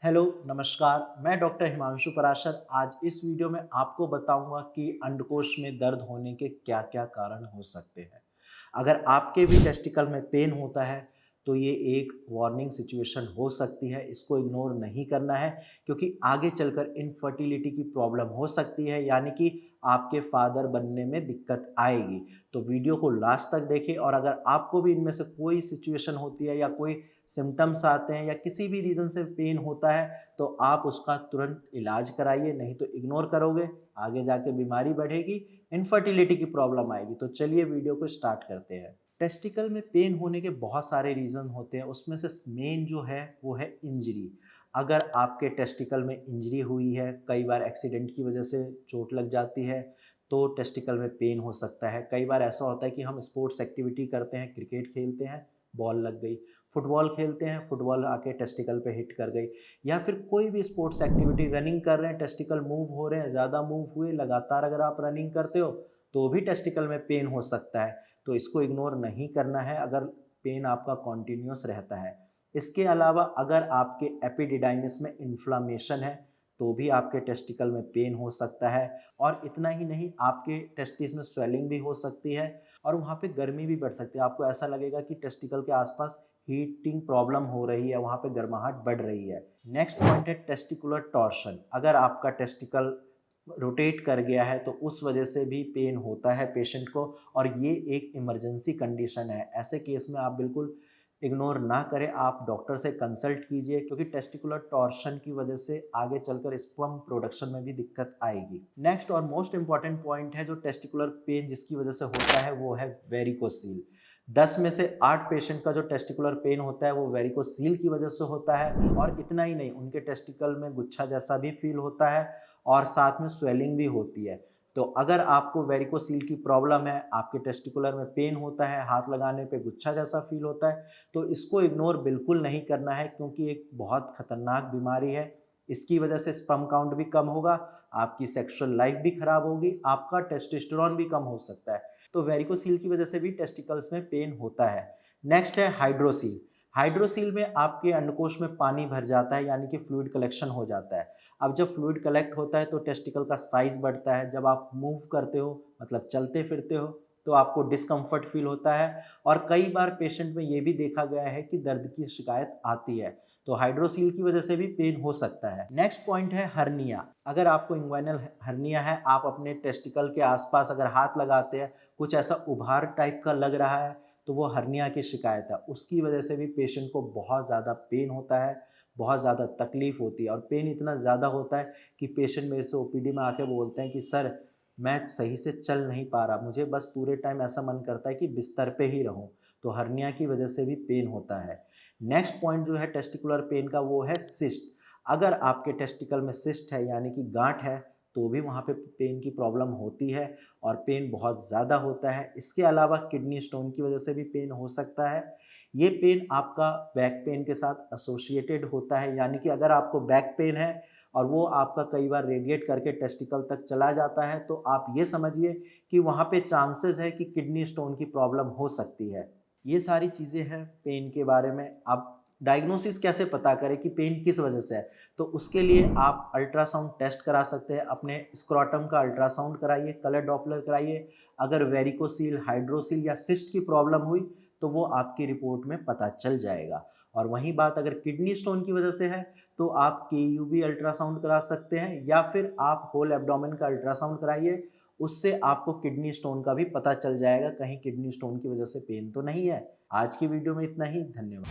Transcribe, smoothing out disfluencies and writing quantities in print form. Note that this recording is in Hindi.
हेलो नमस्कार, मैं डॉक्टर हिमांशु पराशर। आज इस वीडियो में आपको बताऊंगा कि अंडकोश में दर्द होने के क्या क्या कारण हो सकते हैं। अगर आपके भी टेस्टिकल में पेन होता है तो ये एक वार्निंग सिचुएशन हो सकती है। इसको इग्नोर नहीं करना है क्योंकि आगे चलकर इनफर्टिलिटी की प्रॉब्लम हो सकती है, यानी कि आपके फादर बनने में दिक्कत आएगी। तो वीडियो को लास्ट तक देखें और अगर आपको भी इनमें से कोई सिचुएशन होती है या कोई सिम्टम्स आते हैं या किसी भी रीज़न से पेन होता है तो आप उसका तुरंत इलाज कराइए, नहीं तो इग्नोर करोगे आगे जाके बीमारी बढ़ेगी, इनफर्टिलिटी की प्रॉब्लम आएगी। तो चलिए वीडियो को स्टार्ट करते हैं। टेस्टिकल में पेन होने के बहुत सारे रीज़न होते हैं, उसमें से मेन जो है वो है इंजरी। अगर आपके टेस्टिकल में इंजरी हुई है, कई बार एक्सीडेंट की वजह से चोट लग जाती है तो टेस्टिकल में पेन हो सकता है। कई बार ऐसा होता है कि हम स्पोर्ट्स एक्टिविटी करते हैं, क्रिकेट खेलते हैं, बॉल लग गई, फुटबॉल खेलते हैं, फुटबॉल आके टेस्टिकल पे हिट कर गई, या फिर कोई भी स्पोर्ट्स एक्टिविटी, रनिंग कर रहे हैं, टेस्टिकल मूव हो रहे हैं, ज़्यादा मूव हुए, लगातार अगर आप रनिंग करते हो तो भी टेस्टिकल में पेन हो सकता है। तो इसको इग्नोर नहीं करना है अगर पेन आपका कॉन्टिन्यूस रहता है। इसके अलावा अगर आपके एपिडिडाइमिस में इन्फ्लामेशन है तो भी आपके टेस्टिकल में पेन हो सकता है। और इतना ही नहीं, आपके टेस्टिस में स्वेलिंग भी हो सकती है और वहाँ पे गर्मी भी बढ़ सकती है। आपको ऐसा लगेगा कि टेस्टिकल के आसपास हीटिंग प्रॉब्लम हो रही है, वहाँ पे गर्माहट बढ़ रही है। नेक्स्ट पॉइंट है टेस्टिकुलर टॉर्शन। अगर आपका टेस्टिकल रोटेट कर गया है तो उस वजह से भी पेन होता है पेशेंट को, और ये एक इमरजेंसी कंडीशन है। ऐसे केस में आप बिल्कुल इग्नोर ना करें, आप डॉक्टर से कंसल्ट कीजिए क्योंकि टेस्टिकुलर टॉर्शन की वजह से आगे चलकर स्पर्म प्रोडक्शन में भी दिक्कत आएगी। नेक्स्ट और मोस्ट इंपॉर्टेंट पॉइंट है जो टेस्टिकुलर पेन जिसकी वजह से होता है वो है वेरिकोसील। 10 में से 8 पेशेंट का जो टेस्टिकुलर पेन होता है वो वेरिकोसील की वजह से होता है। और इतना ही नहीं, उनके टेस्टिकल में गुच्छा जैसा भी फील होता है और साथ में स्वेलिंग भी होती है। तो अगर आपको वेरिकोसील की प्रॉब्लम है, आपके टेस्टिकुलर में पेन होता है, हाथ लगाने पे गुच्छा जैसा फील होता है, तो इसको इग्नोर बिल्कुल नहीं करना है क्योंकि एक बहुत खतरनाक बीमारी है। इसकी वजह से स्पर्म काउंट भी कम होगा, आपकी सेक्सुअल लाइफ भी खराब होगी, आपका टेस्टोस्टेरोन भी कम हो सकता है। तो वेरिकोसील की वजह से भी टेस्टिकल्स में पेन होता है। नेक्स्ट है हाइड्रोसील। हाइड्रोसील में आपके अंडकोश में पानी भर जाता है, यानी कि फ्लूइड कलेक्शन हो जाता है। अब जब फ्लूइड कलेक्ट होता है तो टेस्टिकल का साइज बढ़ता है। जब आप मूव करते हो, मतलब चलते फिरते हो, तो आपको डिस्कम्फर्ट फील होता है और कई बार पेशेंट में ये भी देखा गया है कि दर्द की शिकायत आती है। तो हाइड्रोसील की वजह से भी पेन हो सकता है। नेक्स्ट पॉइंट है हर्निया। अगर आपको इंग्वाइनल हर्निया है, आप अपने टेस्टिकल के आसपास अगर हाथ लगाते हैं, कुछ ऐसा उभार टाइप का लग रहा है, तो वो हर्निया की शिकायत है। उसकी वजह से भी पेशेंट को बहुत ज़्यादा पेन होता है, बहुत ज़्यादा तकलीफ होती है। और पेन इतना ज़्यादा होता है कि पेशेंट मेरे से ओपीडी में आके बोलते हैं कि सर मैं सही से चल नहीं पा रहा, मुझे बस पूरे टाइम ऐसा मन करता है कि बिस्तर पे ही रहूं। तो हर्निया की वजह से भी पेन होता है। नेक्स्ट पॉइंट जो है टेस्टिकुलर पेन का वो है सिस्ट। अगर आपके टेस्टिकल में सिस्ट है, यानी कि गांठ है, तो भी वहाँ पे पेन की प्रॉब्लम होती है और पेन बहुत ज़्यादा होता है। इसके अलावा किडनी स्टोन की वजह से भी पेन हो सकता है। ये पेन आपका बैक पेन के साथ एसोसिएटेड होता है, यानी कि अगर आपको बैक पेन है और वो आपका कई बार रेडिएट करके टेस्टिकल तक चला जाता है, तो आप ये समझिए कि वहाँ पे चांसेस है कि किडनी स्टोन की प्रॉब्लम हो सकती है। ये सारी चीज़ें हैं पेन के बारे में। अब डायग्नोसिस कैसे पता करें कि पेन किस वजह से है, तो उसके लिए आप अल्ट्रासाउंड टेस्ट करा सकते हैं। अपने स्क्रोटम का अल्ट्रासाउंड कराइए, कलर डॉपलर कराइए। अगर वेरिकोसील, हाइड्रोसील या सिस्ट की प्रॉब्लम हुई तो वो आपकी रिपोर्ट में पता चल जाएगा। और वहीं बात अगर किडनी स्टोन की वजह से है तो आप केयूबी अल्ट्रासाउंड करा सकते हैं, या फिर आप होल एब्डोमेन का अल्ट्रासाउंड कराइए। उससे आपको किडनी स्टोन का भी पता चल जाएगा, कहीं किडनी स्टोन की वजह से पेन तो नहीं है। आज की वीडियो में इतना ही, धन्यवाद।